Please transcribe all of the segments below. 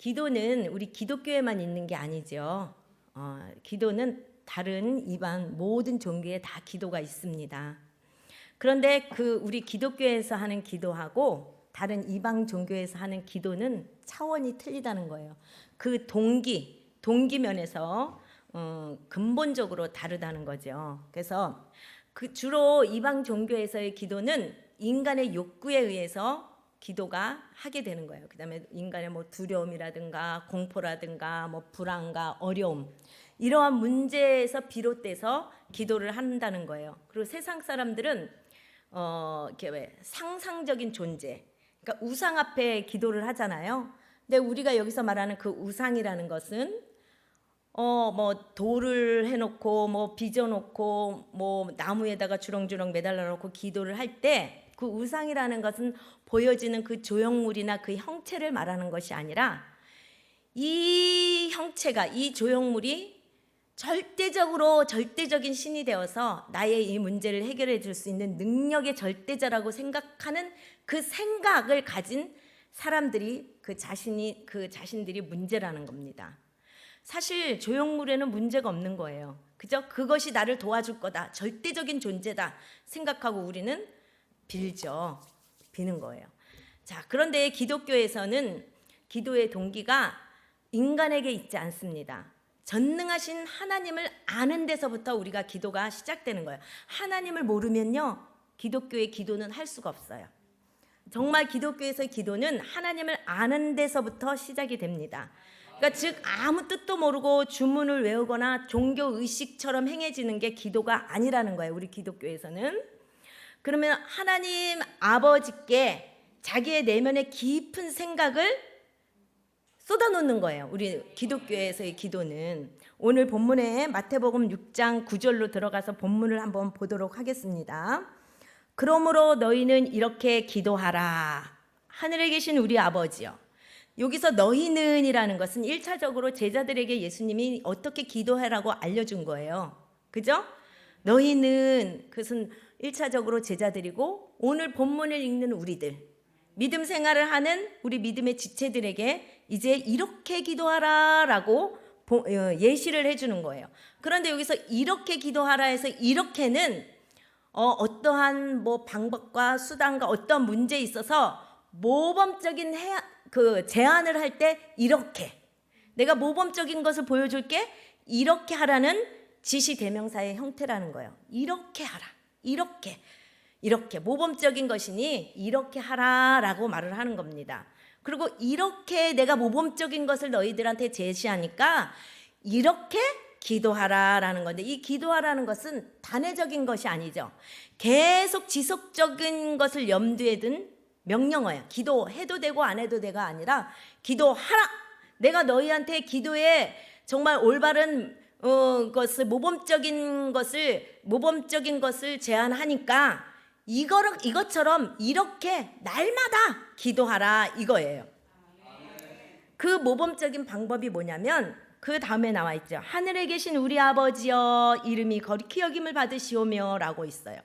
기도는 우리 기독교에만 있는 게 아니죠. 기도는 다른 이방 모든 종교에 다 기도가 있습니다. 그런데 우리 기독교에서 하는 기도하고 다른 이방 종교에서 하는 기도는 차원이 틀리다는 거예요. 그 동기 면에서 근본적으로 다르다는 거죠. 그래서 주로 이방 종교에서의 기도는 인간의 욕구에 의해서 기도가 하게 되는 거예요. 그다음에 인간의 두려움이라든가 공포라든가 불안과 어려움, 이러한 문제에서 비롯돼서 기도를 한다는 거예요. 그리고 세상 사람들은 이렇게 상상적인 존재, 그러니까 우상 앞에 기도를 하잖아요. 근데 우리가 여기서 말하는 그 우상이라는 것은 돌을 해놓고 빚어놓고 나무에다가 주렁주렁 매달려 놓고 기도를 할 때 그 우상이라는 것은 보여지는 그 조형물이나 그 형체를 말하는 것이 아니라 이 형체가, 이 조형물이 절대적인 신이 되어서 나의 이 문제를 해결해 줄 수 있는 능력의 절대자라고 생각하는 그 생각을 가진 사람들이 그 자신들이 문제라는 겁니다. 사실 조형물에는 문제가 없는 거예요. 그죠? 그것이 나를 도와줄 거다, 절대적인 존재다 생각하고 우리는 비는 거예요. 자, 그런데 기독교에서는 기도의 동기가 인간에게 있지 않습니다. 전능하신 하나님을 아는 데서부터 우리가 기도가 시작되는 거예요. 하나님을 모르면요, 기독교의 기도는 할 수가 없어요. 정말 기독교에서의 기도는 하나님을 아는 데서부터 시작이 됩니다. 그러니까 즉 아무 뜻도 모르고 주문을 외우거나 종교 의식처럼 행해지는 게 기도가 아니라는 거예요. 우리 기독교에서는. 그러면 하나님 아버지께 자기의 내면의 깊은 생각을 쏟아놓는 거예요. 우리 기독교에서의 기도는. 오늘 본문에 마태복음 6장 9절로 들어가서 본문을 한번 보도록 하겠습니다. 그러므로 너희는 이렇게 기도하라. 하늘에 계신 우리 아버지여. 여기서 너희는이라는 것은 1차적으로 제자들에게 예수님이 어떻게 기도하라고 알려준 거예요. 그죠? 너희는, 그것은 1차적으로 제자들이고, 오늘 본문을 읽는 우리들, 믿음 생활을 하는 우리 믿음의 지체들에게 이제 이렇게 기도하라 라고 예시를 해주는 거예요. 그런데 여기서 이렇게 기도하라 해서 이렇게는 어떠한 방법과 수단과 어떤 문제에 있어서 모범적인 제안을 할 때 이렇게, 내가 모범적인 것을 보여줄게, 이렇게 하라는 지시 대명사의 형태라는 거예요. 이렇게 하라, 이렇게 모범적인 것이니 이렇게 하라라고 말을 하는 겁니다. 그리고 이렇게 내가 모범적인 것을 너희들한테 제시하니까 이렇게 기도하라라는 건데, 이 기도하라는 것은 단회적인 것이 아니죠. 계속 지속적인 것을 염두에 둔 명령어예요. 기도해도 되고 안 해도 되가 아니라 기도하라. 내가 너희한테 기도에 정말 올바른 모범적인 것을 제안하니까 이것처럼 이렇게 날마다 기도하라 이거예요. 그 모범적인 방법이 뭐냐면 그 다음에 나와 있죠. 하늘에 계신 우리 아버지여 이름이 거룩히 여김을 받으시오며 라고 있어요.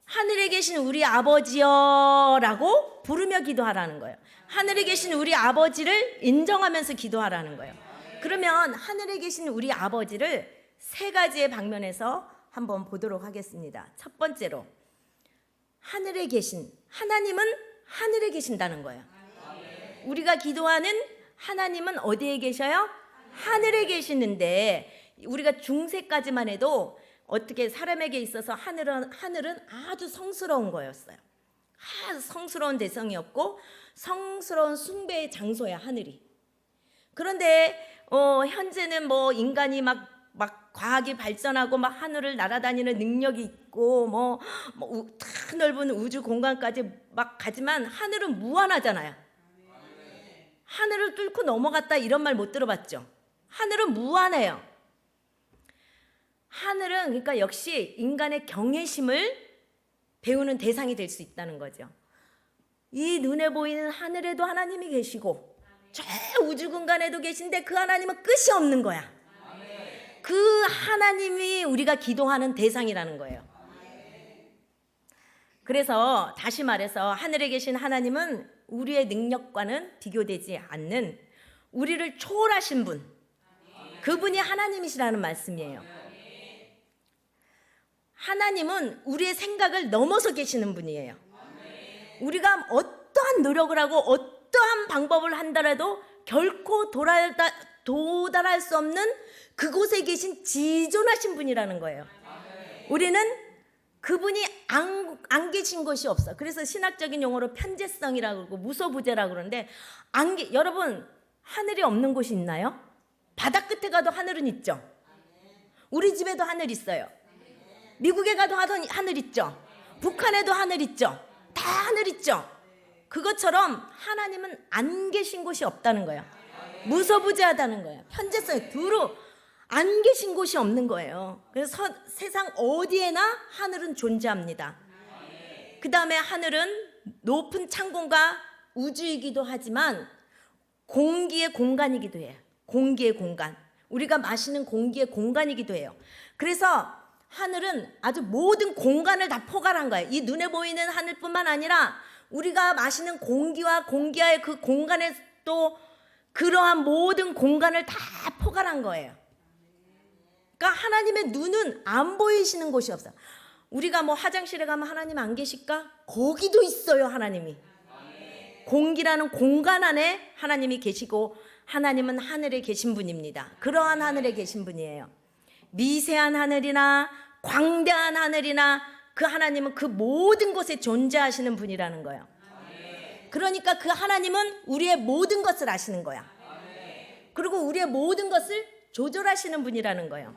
하늘에 계신 우리 아버지여 라고 부르며 기도하라는 거예요. 하늘에 계신 우리 아버지를 인정하면서 기도하라는 거예요. 그러면 하늘에 계신 우리 아버지를 세 가지의 방면에서 한번 보도록 하겠습니다. 첫 번째로, 하늘에 계신 하나님은 하늘에 계신다는 거예요. 우리가 기도하는 하나님은 어디에 계셔요? 하늘에 계시는데, 우리가 중세까지만 해도 어떻게 사람에게 있어서 하늘은 아주 성스러운 거였어요. 아주 성스러운 대상이었고 성스러운 숭배의 장소야, 하늘이. 그런데 현재는 인간이 막 과학이 발전하고 막 하늘을 날아다니는 능력이 있고 다 넓은 우주 공간까지 막 가지만 하늘은 무한하잖아요. 하늘을 뚫고 넘어갔다 이런 말 못 들어봤죠? 하늘은 무한해요. 하늘은 그러니까 역시 인간의 경외심을 배우는 대상이 될 수 있다는 거죠. 이 눈에 보이는 하늘에도 하나님이 계시고 저 우주 공간에도 계신데 그 하나님은 끝이 없는 거야. 그 하나님이 우리가 기도하는 대상이라는 거예요. 그래서 다시 말해서 하늘에 계신 하나님은 우리의 능력과는 비교되지 않는 우리를 초월하신 분, 그분이 하나님이시라는 말씀이에요. 하나님은 우리의 생각을 넘어서 계시는 분이에요. 우리가 어떠한 노력을 하고 어떠한 방법을 한다라도 결코 도달할 수 없는 그곳에 계신 지존하신 분이라는 거예요. 우리는 그분이 안 계신 곳이 없어. 그래서 신학적인 용어로 편재성이라고 그러고 무소부재라고 그러는데 여러분, 하늘이 없는 곳이 있나요? 바다 끝에 가도 하늘은 있죠. 우리 집에도 하늘 있어요. 미국에 가도 하늘 있죠. 북한에도 하늘 있죠. 다 하늘 있죠. 그것처럼 하나님은 안 계신 곳이 없다는 거예요. 무소부재하다는 거예요. 편재성이 두루 안 계신 곳이 없는 거예요. 그래서 세상 어디에나 하늘은 존재합니다. 그 다음에 하늘은 높은 창공과 우주이기도 하지만 공기의 공간이기도 해요. 공기의 공간. 우리가 마시는 공기의 공간이기도 해요. 그래서 하늘은 아주 모든 공간을 다 포괄한 거예요. 이 눈에 보이는 하늘뿐만 아니라 우리가 마시는 공기와 공기와의 그 공간에 또 그러한 모든 공간을 다 포괄한 거예요. 그러니까 하나님의 눈은 안 보이시는 곳이 없어요. 우리가 뭐 화장실에 가면 하나님 안 계실까? 거기도 있어요, 하나님이. 공기라는 공간 안에 하나님이 계시고 하나님은 하늘에 계신 분입니다. 그러한 하늘에 계신 분이에요. 미세한 하늘이나 광대한 하늘이나 그 하나님은 그 모든 곳에 존재하시는 분이라는 거예요. 그러니까 그 하나님은 우리의 모든 것을 아시는 거야. 그리고 우리의 모든 것을 조절하시는 분이라는 거예요.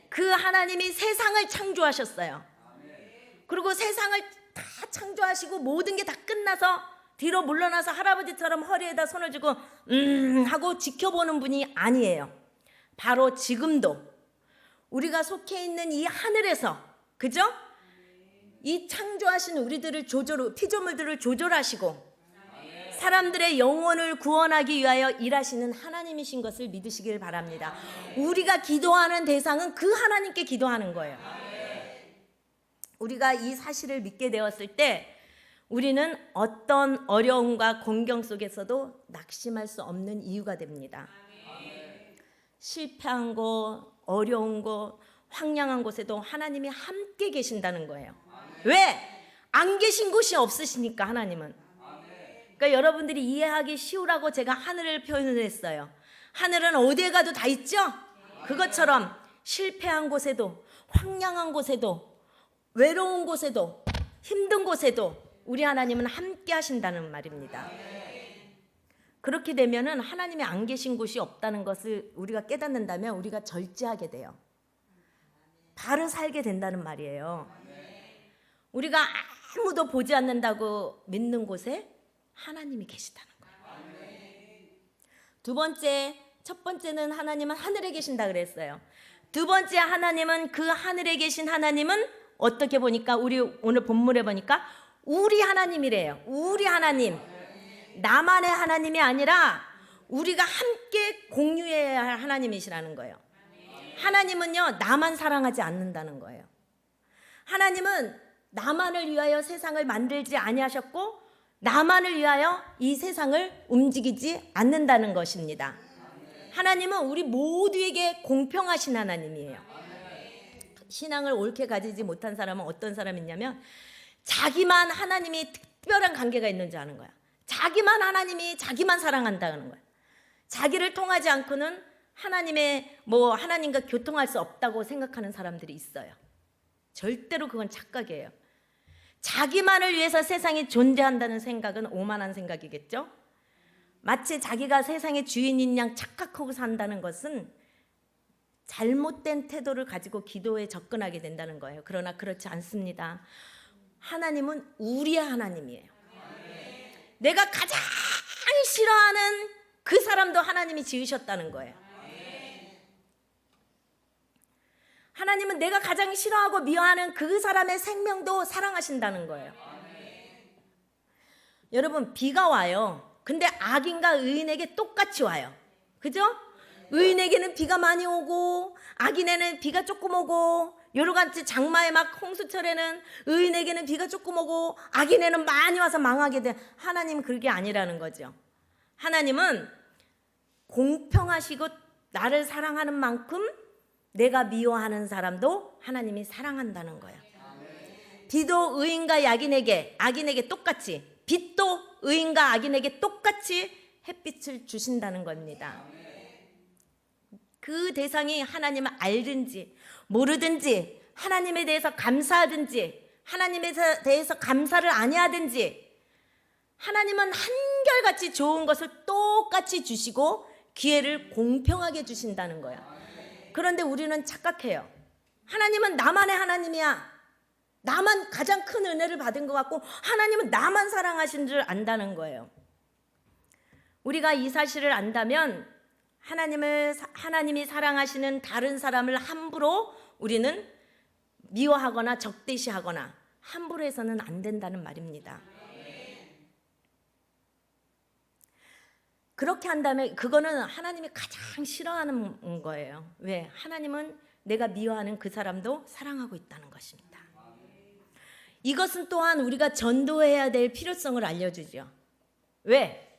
그 하나님이 세상을 창조하셨어요. 그리고 세상을 다 창조하시고 모든 게 다 끝나서 뒤로 물러나서 할아버지처럼 허리에다 손을 쥐고 하고 지켜보는 분이 아니에요. 바로 지금도 우리가 속해 있는 이 하늘에서, 그죠? 이 창조하신 우리들을 피조물들을 조절하시고 사람들의 영혼을 구원하기 위하여 일하시는 하나님이신 것을 믿으시길 바랍니다. 우리가 기도하는 대상은 그 하나님께 기도하는 거예요. 우리가 이 사실을 믿게 되었을 때 우리는 어떤 어려움과 공경 속에서도 낙심할 수 없는 이유가 됩니다. 실패한 곳, 어려운 곳, 황량한 곳에도 하나님이 함께 계신다는 거예요. 왜? 안 계신 곳이 없으시니까 하나님은. 그러니까 여러분들이 이해하기 쉬우라고 제가 하늘을 표현을 했어요. 하늘은 어디에 가도 다 있죠? 그것처럼 실패한 곳에도, 황량한 곳에도, 외로운 곳에도, 힘든 곳에도 우리 하나님은 함께 하신다는 말입니다. 그렇게 되면은 하나님이 안 계신 곳이 없다는 것을 우리가 깨닫는다면 우리가 절제하게 돼요. 바로 살게 된다는 말이에요. 우리가 아무도 보지 않는다고 믿는 곳에 하나님이 계시다는 거예요. 두 번째, 첫 번째는 하나님은 하늘에 계신다 그랬어요. 두 번째 하나님은 그 하늘에 계신 하나님은 어떻게 보니까 우리 오늘 본문에 보니까 우리 하나님이래요. 우리 하나님. 나만의 하나님이 아니라 우리가 함께 공유해야 할 하나님이시라는 거예요. 하나님은요, 나만 사랑하지 않는다는 거예요. 하나님은 나만을 위하여 세상을 만들지 아니하셨고 나만을 위하여 이 세상을 움직이지 않는다는 것입니다. 하나님은 우리 모두에게 공평하신 하나님이에요. 신앙을 옳게 가지지 못한 사람은 어떤 사람이냐면 자기만 하나님이 특별한 관계가 있는 줄 아는 거야. 자기만 하나님이 자기만 사랑한다는 거야. 자기를 통하지 않고는 하나님과 교통할 수 없다고 생각하는 사람들이 있어요. 절대로 그건 착각이에요. 자기만을 위해서 세상이 존재한다는 생각은 오만한 생각이겠죠. 마치 자기가 세상의 주인인 양 착각하고 산다는 것은 잘못된 태도를 가지고 기도에 접근하게 된다는 거예요. 그러나 그렇지 않습니다. 하나님은 우리의 하나님이에요. 내가 가장 싫어하는 그 사람도 하나님이 지으셨다는 거예요. 하나님은 내가 가장 싫어하고 미워하는 그 사람의 생명도 사랑하신다는 거예요. 여러분, 비가 와요. 근데 악인과 의인에게 똑같이 와요. 그죠? 의인에게는 비가 많이 오고 악인에게는 비가 조금 오고 여러 가지 장마에 막 홍수철에는 의인에게는 비가 조금 오고 악인에는 많이 와서 망하게 돼. 하나님은 그게 아니라는 거죠. 하나님은 공평하시고 나를 사랑하는 만큼 내가 미워하는 사람도 하나님이 사랑한다는 거예요. 비도 의인과 악인에게 똑같이, 빛도 의인과 악인에게 똑같이 햇빛을 주신다는 겁니다. 그 대상이 하나님을 알든지 모르든지, 하나님에 대해서 감사하든지 하나님에 대해서 감사를 아니하든지, 하나님은 한결같이 좋은 것을 똑같이 주시고 기회를 공평하게 주신다는 거야. 그런데 우리는 착각해요. 하나님은 나만의 하나님이야. 나만 가장 큰 은혜를 받은 것 같고 하나님은 나만 사랑하신 줄 안다는 거예요. 우리가 이 사실을 안다면 하나님이 사랑하시는 다른 사람을 함부로 우리는 미워하거나 적대시하거나 함부로 해서는 안 된다는 말입니다. 그렇게 한다면 그거는 하나님이 가장 싫어하는 거예요. 왜? 하나님은 내가 미워하는 그 사람도 사랑하고 있다는 것입니다. 이것은 또한 우리가 전도해야 될 필요성을 알려주죠. 왜?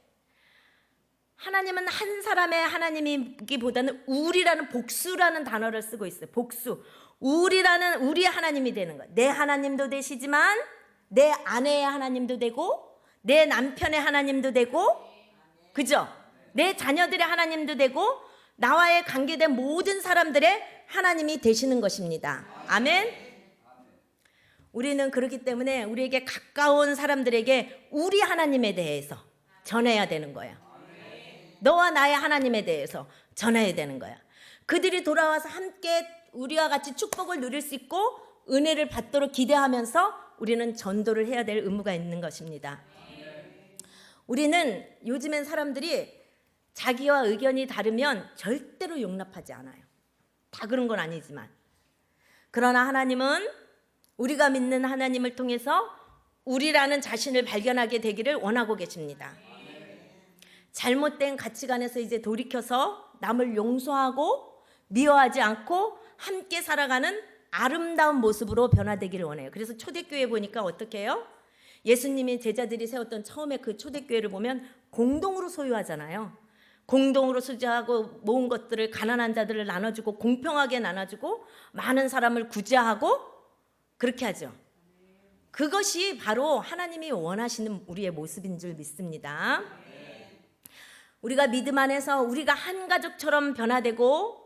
하나님은 한 사람의 하나님이기보다는 우리라는 복수라는 단어를 쓰고 있어요. 복수. 우리의 하나님이 되는 거예요. 내 하나님도 되시지만 내 아내의 하나님도 되고 내 남편의 하나님도 되고, 그죠? 내 자녀들의 하나님도 되고 나와의 관계된 모든 사람들의 하나님이 되시는 것입니다. 아멘. 우리는 그렇기 때문에 우리에게 가까운 사람들에게 우리 하나님에 대해서 전해야 되는 거야. 너와 나의 하나님에 대해서 전해야 되는 거야. 그들이 돌아와서 함께 우리와 같이 축복을 누릴 수 있고 은혜를 받도록 기대하면서 우리는 전도를 해야 될 의무가 있는 것입니다. 우리는 요즘엔 사람들이 자기와 의견이 다르면 절대로 용납하지 않아요. 다 그런 건 아니지만, 그러나 하나님은 우리가 믿는 하나님을 통해서 우리라는 자신을 발견하게 되기를 원하고 계십니다. 잘못된 가치관에서 이제 돌이켜서 남을 용서하고 미워하지 않고 함께 살아가는 아름다운 모습으로 변화되기를 원해요. 그래서 초대교회 보니까 어떻게 해요? 예수님이 제자들이 세웠던 처음에 그 초대교회를 보면 공동으로 소유하잖아요. 공동으로 소유하고 모은 것들을 가난한 자들을 나눠주고 공평하게 나눠주고 많은 사람을 구제하고 그렇게 하죠. 그것이 바로 하나님이 원하시는 우리의 모습인 줄 믿습니다. 우리가 믿음 안에서 우리가 한 가족처럼 변화되고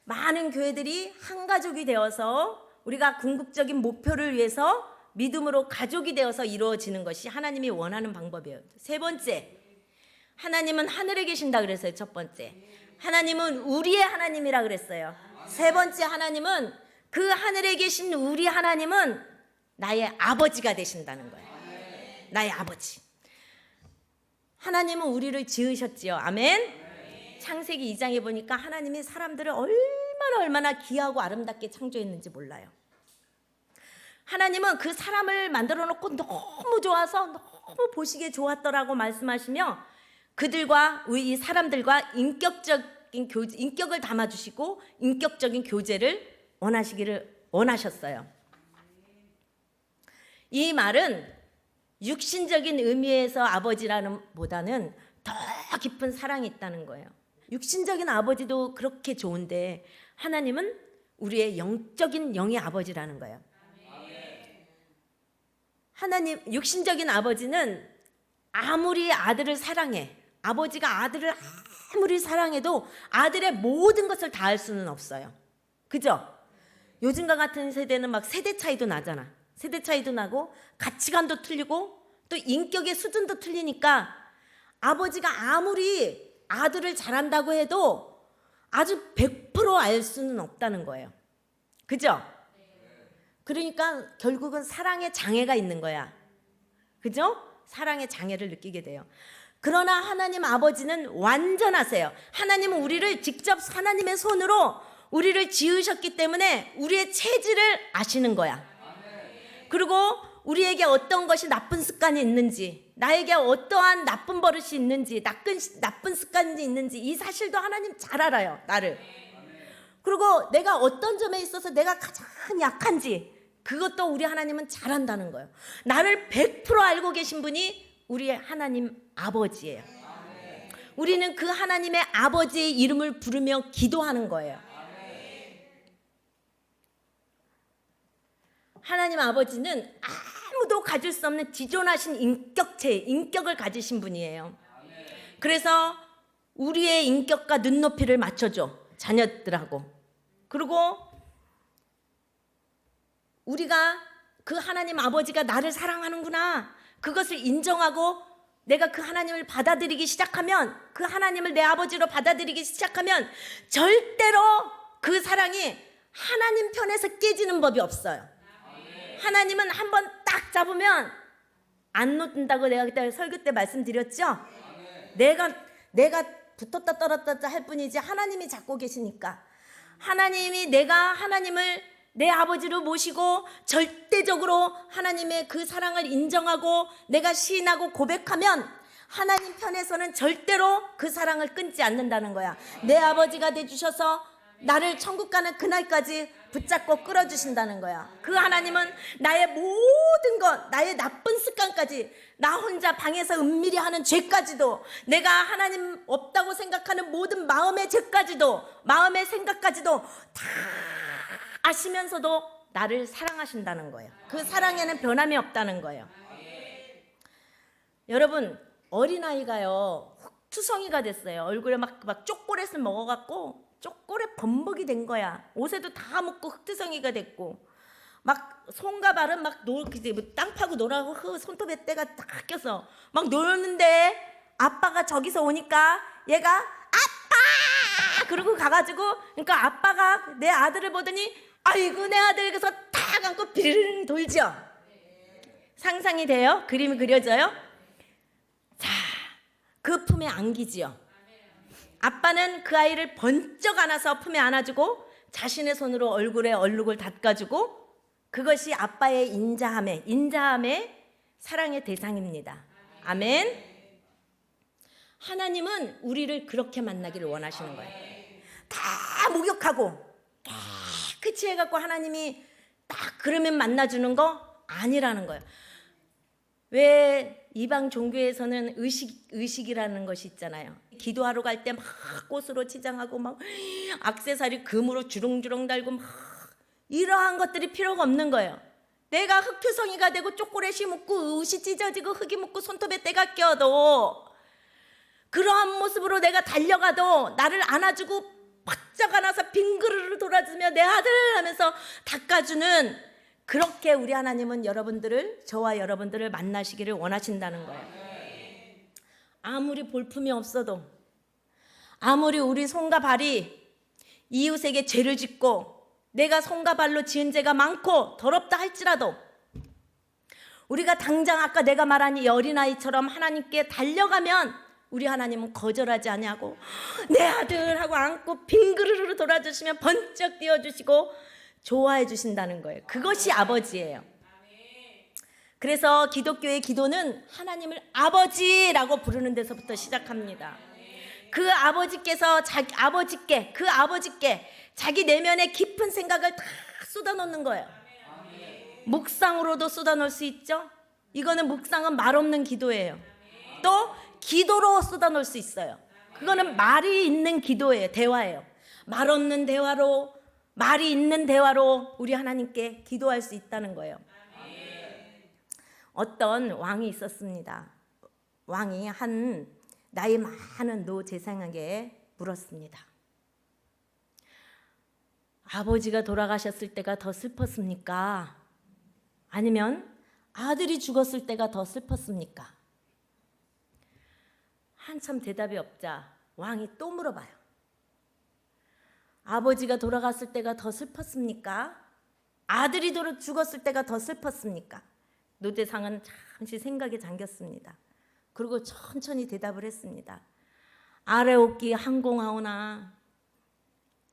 많은 교회들이 한 가족이 되어서 우리가 궁극적인 목표를 위해서 믿음으로 가족이 되어서 이루어지는 것이 하나님이 원하는 방법이에요. 세 번째, 하나님은 하늘에 계신다 그랬어요. 첫 번째, 하나님은 우리의 하나님이라 그랬어요. 세 번째, 하나님은 그 하늘에 계신 우리 하나님은 나의 아버지가 되신다는 거예요. 나의 아버지. 하나님은 우리를 지으셨지요. 아멘. 창세기 2장에 보니까 하나님이 사람들을 얼마나 귀하고 아름답게 창조했는지 몰라요. 하나님은 그 사람을 만들어 놓고 너무 좋아서 너무 보시기에 좋았더라고 말씀하시며 그들과 이 사람들과 인격을 담아주시고 인격적인 교제를 원하셨어요. 이 말은 육신적인 의미에서 아버지라는 보다는 더 깊은 사랑이 있다는 거예요. 육신적인 아버지도 그렇게 좋은데 하나님은 우리의 영의 아버지라는 거예요. 하나님 육신적인 아버지는 아무리 아들을 사랑해, 아버지가 아들을 아무리 사랑해도 아들의 모든 것을 다 할 수는 없어요. 그죠? 요즘과 같은 세대는 막 세대 차이도 나잖아. 세대 차이도 나고 가치관도 틀리고 또 인격의 수준도 틀리니까 아버지가 아무리 아들을 잘한다고 해도 아주 100% 알 수는 없다는 거예요. 그죠? 그러니까 결국은 사랑의 장애가 있는 거야. 그죠? 사랑의 장애를 느끼게 돼요. 그러나 하나님 아버지는 완전하세요. 하나님은 우리를 직접 하나님의 손으로 우리를 지으셨기 때문에 우리의 체질을 아시는 거야. 그리고 우리에게 어떤 것이 나쁜 습관이 있는지, 나에게 어떠한 나쁜 버릇이 있는지, 나쁜 습관이 있는지 이 사실도 하나님 잘 알아요. 나를. 그리고 내가 어떤 점에 있어서 내가 가장 약한지 그것도 우리 하나님은 잘 안다는 거예요. 나를 100% 알고 계신 분이 우리의 하나님 아버지예요. 우리는 그 하나님의 아버지의 이름을 부르며 기도하는 거예요. 하나님 아버지는 아무도 가질 수 없는 지존하신 인격을 가지신 분이에요. 그래서 우리의 인격과 눈높이를 맞춰줘, 자녀들하고. 그리고 우리가 그 하나님 아버지가 나를 사랑하는구나, 그것을 인정하고 내가 그 하나님을 받아들이기 시작하면, 그 하나님을 내 아버지로 받아들이기 시작하면 절대로 그 사랑이 하나님 편에서 깨지는 법이 없어요. 하나님은 한번 딱 잡으면 안 놓는다고 내가 그때 설교 때 말씀드렸죠? 내가 붙었다 떨어졌다 할 뿐이지 하나님이 잡고 계시니까. 하나님이, 내가 하나님을 내 아버지로 모시고 절대적으로 하나님의 그 사랑을 인정하고 내가 시인하고 고백하면 하나님 편에서는 절대로 그 사랑을 끊지 않는다는 거야. 내 아버지가 돼주셔서 나를 천국 가는 그날까지 붙잡고 끌어주신다는 거야. 그 하나님은 나의 모든 것, 나의 나쁜 습관까지, 나 혼자 방에서 은밀히 하는 죄까지도, 내가 하나님 없다고 생각하는 모든 마음의 죄까지도, 마음의 생각까지도 다 아시면서도 나를 사랑하신다는 거예요. 그 사랑에는 변함이 없다는 거예요. 여러분, 어린아이가요, 흑투성이가 됐어요. 얼굴에 막 초콜릿을 먹어갖고 초콜릿 범벅이 된 거야. 옷에도 다 묻고 흑투성이가 됐고, 막 손과 발은 막 땅 파고 놀라고 손톱에 때가 딱 껴서 막 놀는데, 아빠가 저기서 오니까 얘가 아빠! 그러고 가가지고, 그러니까 아빠가 내 아들을 보더니 아이고 내 아들, 그래서 탁 안고 비르르 돌죠. 상상이 돼요? 그림이 그려져요? 자, 그 품에 안기지요. 아빠는 그 아이를 번쩍 안아서 품에 안아주고 자신의 손으로 얼굴에 얼룩을 닦아주고, 그것이 아빠의 인자함의 사랑의 대상입니다. 아멘. 하나님은 우리를 그렇게 만나기를 원하시는 거예요. 다 목욕하고 깨끗이 해갖고 하나님이 딱 그러면 만나주는 거 아니라는 거예요. 왜 이방 종교에서는 의식이라는 것이 있잖아요. 기도하러 갈 때 막 꽃으로 치장하고 막 액세서리 금으로 주렁주렁 달고 막 이러한 것들이 필요가 없는 거예요. 내가 흑투성이가 되고 초콜릿이 묻고 옷이 찢어지고 흙이 묻고 손톱에 때가 껴도, 그러한 모습으로 내가 달려가도 나를 안아주고 바짝 안아서 빙그르르 돌아주며 내 아들 하면서 닦아주는, 그렇게 우리 하나님은 저와 여러분들을 만나시기를 원하신다는 거예요. 아무리 볼품이 없어도, 아무리 우리 손과 발이 이웃에게 죄를 짓고 내가 손과 발로 지은 죄가 많고 더럽다 할지라도, 우리가 당장 아까 내가 말한 이 어린아이처럼 하나님께 달려가면 우리 하나님은 거절하지 아니하고 내 아들 하고 안고 빙그르르 돌아주시면 번쩍 띄워주시고 좋아해 주신다는 거예요. 그것이 아버지예요. 그래서 기독교의 기도는 하나님을 아버지라고 부르는 데서부터 시작합니다. 그 아버지께서 그 아버지께 자기 내면의 깊은 생각을 다 쏟아놓는 거예요. 묵상으로도 쏟아놓을 수 있죠. 이거는 묵상은 말 없는 기도예요. 또 기도로 쏟아놓을 수 있어요. 그거는 말이 있는 기도예요. 대화예요. 말 없는 대화로, 말이 있는 대화로 우리 하나님께 기도할 수 있다는 거예요. 어떤 왕이 있었습니다. 왕이 한 나이 많은 노제사장에게 물었습니다. 아버지가 돌아가셨을 때가 더 슬펐습니까? 아니면 아들이 죽었을 때가 더 슬펐습니까? 한참 대답이 없자 왕이 또 물어봐요. 아버지가 돌아갔을 때가 더 슬펐습니까? 아들이 죽었을 때가 더 슬펐습니까? 노제사장은 잠시 생각에 잠겼습니다. 그리고 천천히 대답을 했습니다. 아래옵기 항공하오나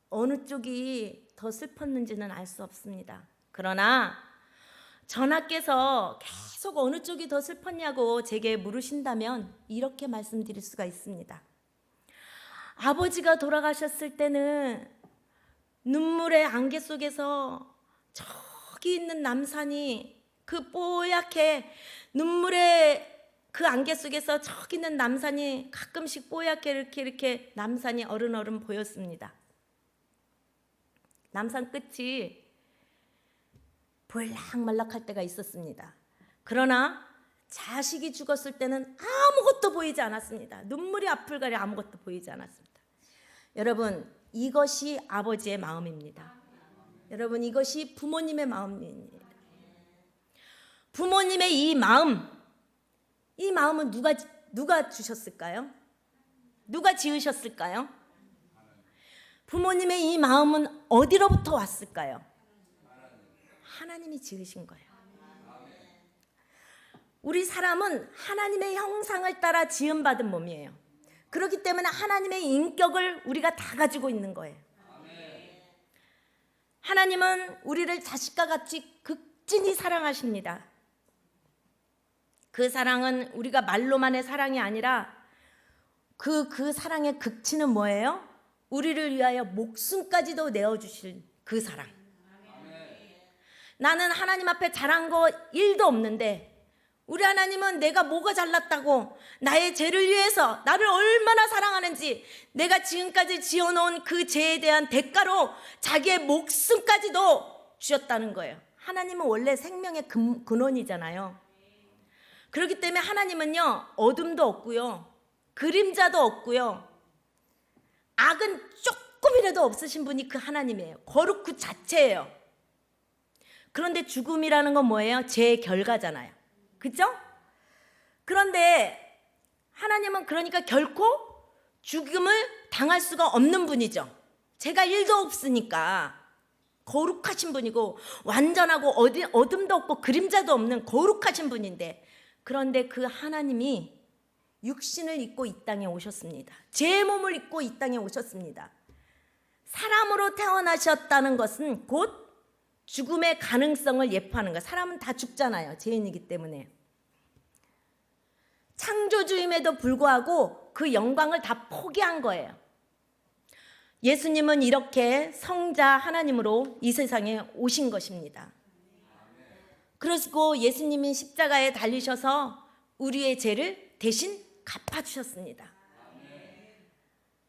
어느 쪽이 더 슬펐는지는 알 수 없습니다. 그러나 전하께서 계속 어느 쪽이 더 슬펐냐고 제게 물으신다면 이렇게 말씀드릴 수가 있습니다. 아버지가 돌아가셨을 때는 눈물의 안개 속에서 저기 있는 남산이 그 뽀얗게 눈물의 그 안개 속에서 저기 있는 남산이 가끔씩 뽀얗게 이렇게 남산이 어른어른 보였습니다. 남산 끝이 볼락말락할 때가 있었습니다. 그러나 자식이 죽었을 때는 아무것도 보이지 않았습니다. 눈물이 앞을 가려 아무것도 보이지 않았습니다. 여러분, 이것이 아버지의 마음입니다. 여러분, 이것이 부모님의 마음입니다. 부모님의 이 마음은 누가 주셨을까요? 누가 지으셨을까요? 부모님의 이 마음은 어디로부터 왔을까요? 하나님이 지으신 거예요. 우리 사람은 하나님의 형상을 따라 지음받은 몸이에요. 그렇기 때문에 하나님의 인격을 우리가 다 가지고 있는 거예요. 하나님은 우리를 자식과 같이 극진히 사랑하십니다. 그 사랑은 우리가 말로만의 사랑이 아니라 그 사랑의 극치는 뭐예요? 우리를 위하여 목숨까지도 내어주실 그 사랑. 나는 하나님 앞에 잘한 거 1도 없는데 우리 하나님은 내가 뭐가 잘났다고 나의 죄를 위해서 나를 얼마나 사랑하는지 내가 지금까지 지어놓은 그 죄에 대한 대가로 자기의 목숨까지도 주셨다는 거예요. 하나님은 원래 생명의 근원이잖아요. 그렇기 때문에 하나님은요, 어둠도 없고요, 그림자도 없고요, 악은 조금이라도 없으신 분이 그 하나님이에요. 거룩 그 자체예요. 그런데 죽음이라는 건 뭐예요? 죄의 결과잖아요. 그죠? 그런데 하나님은 그러니까 결코 죽음을 당할 수가 없는 분이죠. 죄가 1도 없으니까 거룩하신 분이고 완전하고 어둠도 없고 그림자도 없는 거룩하신 분인데, 그런데 그 하나님이 육신을 입고 이 땅에 오셨습니다. 제 몸을 입고 이 땅에 오셨습니다. 사람으로 태어나셨다는 것은 곧 죽음의 가능성을 예표하는 거예요. 사람은 다 죽잖아요. 죄인이기 때문에. 창조주임에도 불구하고 그 영광을 다 포기한 거예요. 예수님은 이렇게 성자 하나님으로 이 세상에 오신 것입니다. 그리고 예수님이 십자가에 달리셔서 우리의 죄를 대신 갚아주셨습니다.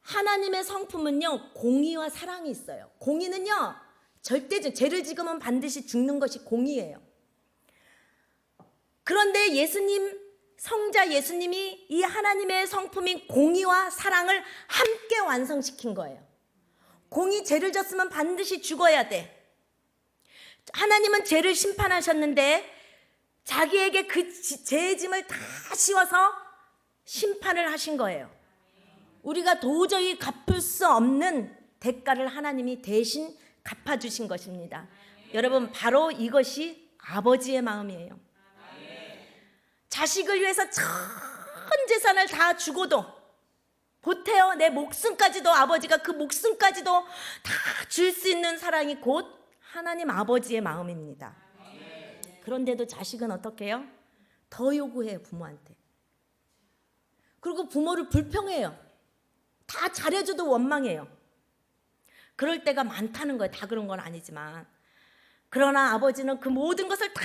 하나님의 성품은요, 공의와 사랑이 있어요. 공의는요, 절대적, 죄를 지으면 반드시 죽는 것이 공의예요. 그런데 성자 예수님이 이 하나님의 성품인 공의와 사랑을 함께 완성시킨 거예요. 공의, 죄를 졌으면 반드시 죽어야 돼. 하나님은 죄를 심판하셨는데 자기에게 그 죄의 짐을 다 씌워서 심판을 하신 거예요. 우리가 도저히 갚을 수 없는 대가를 하나님이 대신 갚아주신 것입니다. 여러분, 바로 이것이 아버지의 마음이에요. 자식을 위해서 전 재산을 다 주고도 보태어 내 목숨까지도, 아버지가 그 목숨까지도 다 줄 수 있는 사랑이 곧 하나님 아버지의 마음입니다. 그런데도 자식은 어떻게 해요? 더 요구해요, 부모한테. 그리고 부모를 불평해요. 다 잘해줘도 원망해요. 그럴 때가 많다는 거예요. 다 그런 건 아니지만. 그러나 아버지는 그 모든 것을 다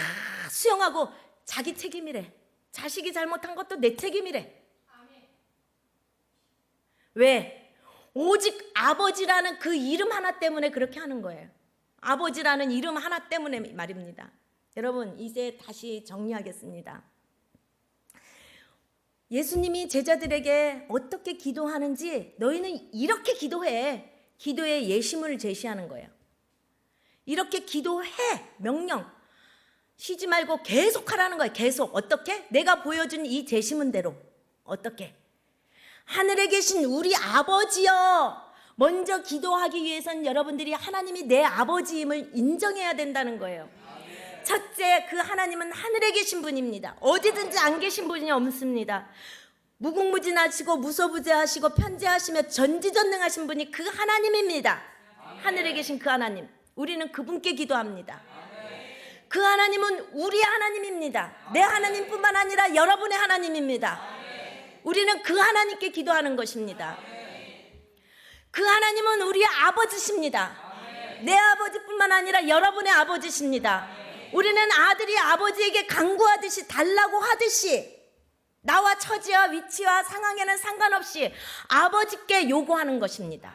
수용하고 자기 책임이래. 자식이 잘못한 것도 내 책임이래. 왜? 오직 아버지라는 그 이름 하나 때문에 그렇게 하는 거예요. 아버지라는 이름 하나 때문에 말입니다. 여러분, 이제 다시 정리하겠습니다. 예수님이 제자들에게 어떻게 기도하는지 너희는 이렇게 기도해. 기도의 예시문을 제시하는 거예요. 이렇게 기도해. 명령. 쉬지 말고 계속 하라는 거예요. 계속. 어떻게? 내가 보여준 이 제시문대로. 어떻게? 하늘에 계신 우리 아버지여. 먼저 기도하기 위해선 여러분들이 하나님이 내 아버지임을 인정해야 된다는 거예요. 첫째, 그 하나님은 하늘에 계신 분입니다. 어디든지 안 계신 분이 없습니다. 무궁무진하시고 무소부재하시고 편재하시며 전지전능하신 분이 그 하나님입니다. 하늘에 계신 그 하나님. 우리는 그분께 기도합니다. 그 하나님은 우리 하나님입니다. 내 하나님뿐만 아니라 여러분의 하나님입니다. 우리는 그 하나님께 기도하는 것입니다. 그 하나님은 우리의 아버지십니다. 내 아버지뿐만 아니라 여러분의 아버지십니다. 우리는 아들이 아버지에게 간구하듯이 달라고 하듯이 나와 처지와 위치와 상황에는 상관없이 아버지께 요구하는 것입니다.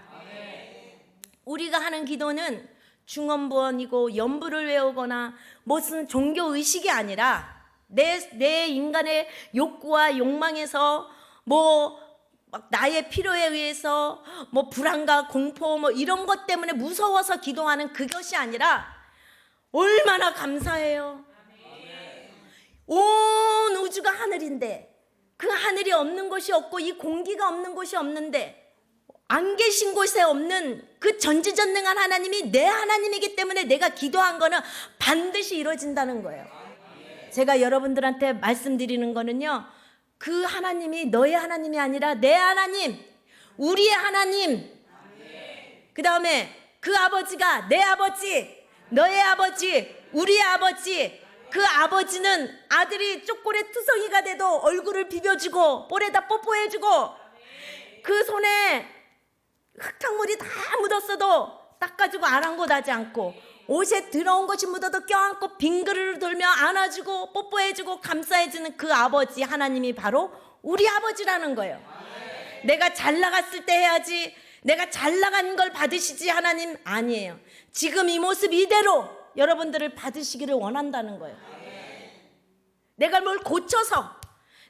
우리가 하는 기도는 중언부언이고 연부를 외우거나 무슨 종교 의식이 아니라 내 인간의 욕구와 욕망에서 막 나의 필요에 의해서 불안과 공포 이런 것 때문에 무서워서 기도하는 그것이 아니라 얼마나 감사해요. 온 우주가 하늘인데 그 하늘이 없는 곳이 없고 이 공기가 없는 곳이 없는데 안 계신 곳에 없는 그 전지전능한 하나님이 내 하나님이기 때문에 내가 기도한 거는 반드시 이루어진다는 거예요. 제가 여러분들한테 말씀드리는 거는요, 그 하나님이 너의 하나님이 아니라 내 하나님, 우리의 하나님, 그 다음에 그 아버지가 내 아버지, 너의 아버지, 우리의 아버지. 그 아버지는 아들이 쪼꼬레 투성이가 돼도 얼굴을 비벼주고 볼에다 뽀뽀해주고 그 손에 흙탕물이 다 묻었어도 닦아주고 아랑곳하지 않고 옷에 더러운 것이 묻어도 껴안고 빈 그릇을 돌며 안아주고 뽀뽀해주고 감싸해주는 그 아버지 하나님이 바로 우리 아버지라는 거예요. 내가 잘 나갔을 때 해야지, 내가 잘 나간 걸 받으시지 하나님 아니에요. 지금 이 모습 이대로 여러분들을 받으시기를 원한다는 거예요. 내가 뭘 고쳐서,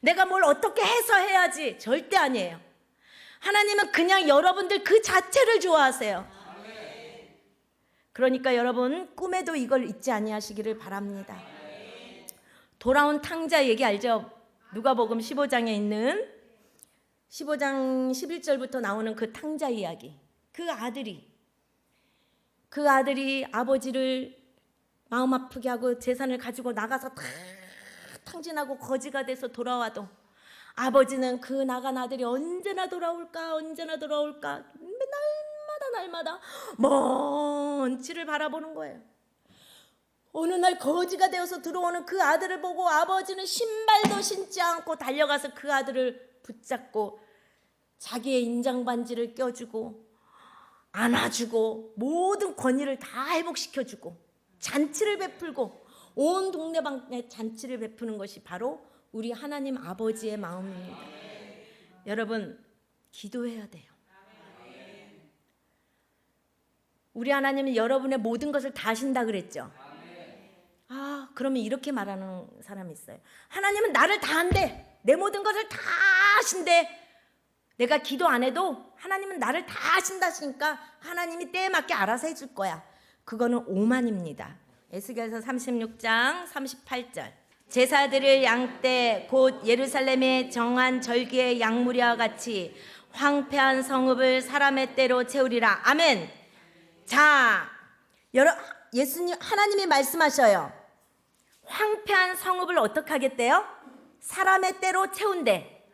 내가 뭘 어떻게 해서 해야지 절대 아니에요. 하나님은 그냥 여러분들 그 자체를 좋아하세요. 그러니까 여러분 꿈에도 이걸 잊지 아니하시기를 바랍니다. 돌아온 탕자 얘기 알죠? 누가복음 15장에 있는 15장 11절부터 나오는 그 탕자 이야기. 그 아들이 아버지를 마음 아프게 하고 재산을 가지고 나가서 다 탕진하고 거지가 돼서 돌아와도 아버지는 그 나간 아들이 언제나 돌아올까 날마다 먼 길을 바라보는 거예요. 어느 날 거지가 되어서 들어오는 그 아들을 보고 아버지는 신발도 신지 않고 달려가서 그 아들을 붙잡고 자기의 인장반지를 껴주고 안아주고 모든 권위를 다 회복시켜주고 잔치를 베풀고 온 동네방네 잔치를 베푸는 것이 바로 우리 하나님 아버지의 마음입니다. 여러분 기도해야 돼요. 우리 하나님은 여러분의 모든 것을 다 하신다 그랬죠. 그러면 이렇게 말하는 사람이 있어요. 하나님은 나를 다 한대. 내 모든 것을 다 하신대. 내가 기도 안 해도 하나님은 나를 다 하신다시니까 하나님이 때에 맞게 알아서 해줄 거야. 그거는 오만입니다. 에스겔서 36장 38절. 제사드릴 양떼 곧 예루살렘의 정한 절기의 양무리와 같이 황폐한 성읍을 사람의 때로 채우리라. 아멘. 자, 예수님 하나님이 말씀하셔요. 황폐한 성읍을 어떻게 하겠대요? 사람의 때로 채운대.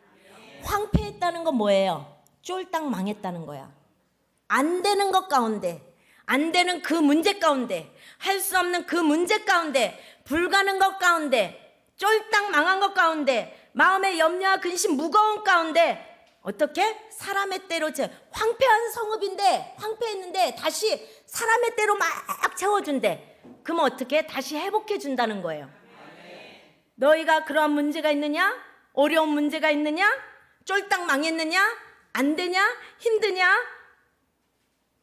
황폐했다는 건 뭐예요? 쫄딱 망했다는 거야. 안 되는 것 가운데, 안 되는 그 문제 가운데, 할 수 없는 그 문제 가운데, 불가능 것 가운데, 쫄딱 망한 것 가운데, 마음의 염려와 근심 무거운 가운데 어떻게? 사람의 때로 황폐한 성읍인데 황폐했는데 다시 사람의 때로 막 채워준대. 그럼 어떻게? 다시 회복해 준다는 거예요. 너희가 그러한 문제가 있느냐? 어려운 문제가 있느냐? 쫄딱 망했느냐? 안 되냐? 힘드냐?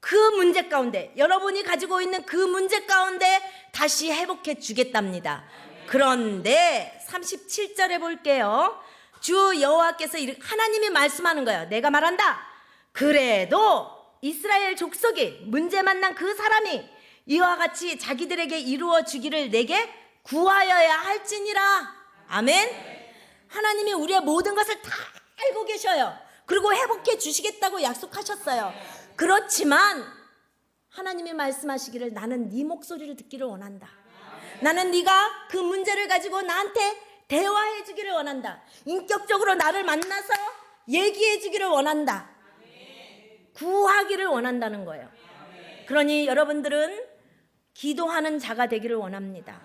그 문제 가운데, 여러분이 가지고 있는 그 문제 가운데 다시 회복해 주겠답니다. 그런데 37절에 볼게요. 주 여호와께서 하나님이 말씀하는 거예요. 내가 말한다. 그래도 이스라엘 족속이 문제 만난 그 사람이 이와 같이 자기들에게 이루어 주기를 내게 구하여야 할지니라. 아멘. 하나님이 우리의 모든 것을 다 알고 계셔요. 그리고 회복해 주시겠다고 약속하셨어요. 그렇지만 하나님이 말씀하시기를 나는 네 목소리를 듣기를 원한다. 나는 네가 그 문제를 가지고 나한테 대화해 주기를 원한다. 인격적으로 나를 만나서 얘기해 주기를 원한다. 구하기를 원한다는 거예요. 그러니 여러분들은 기도하는 자가 되기를 원합니다.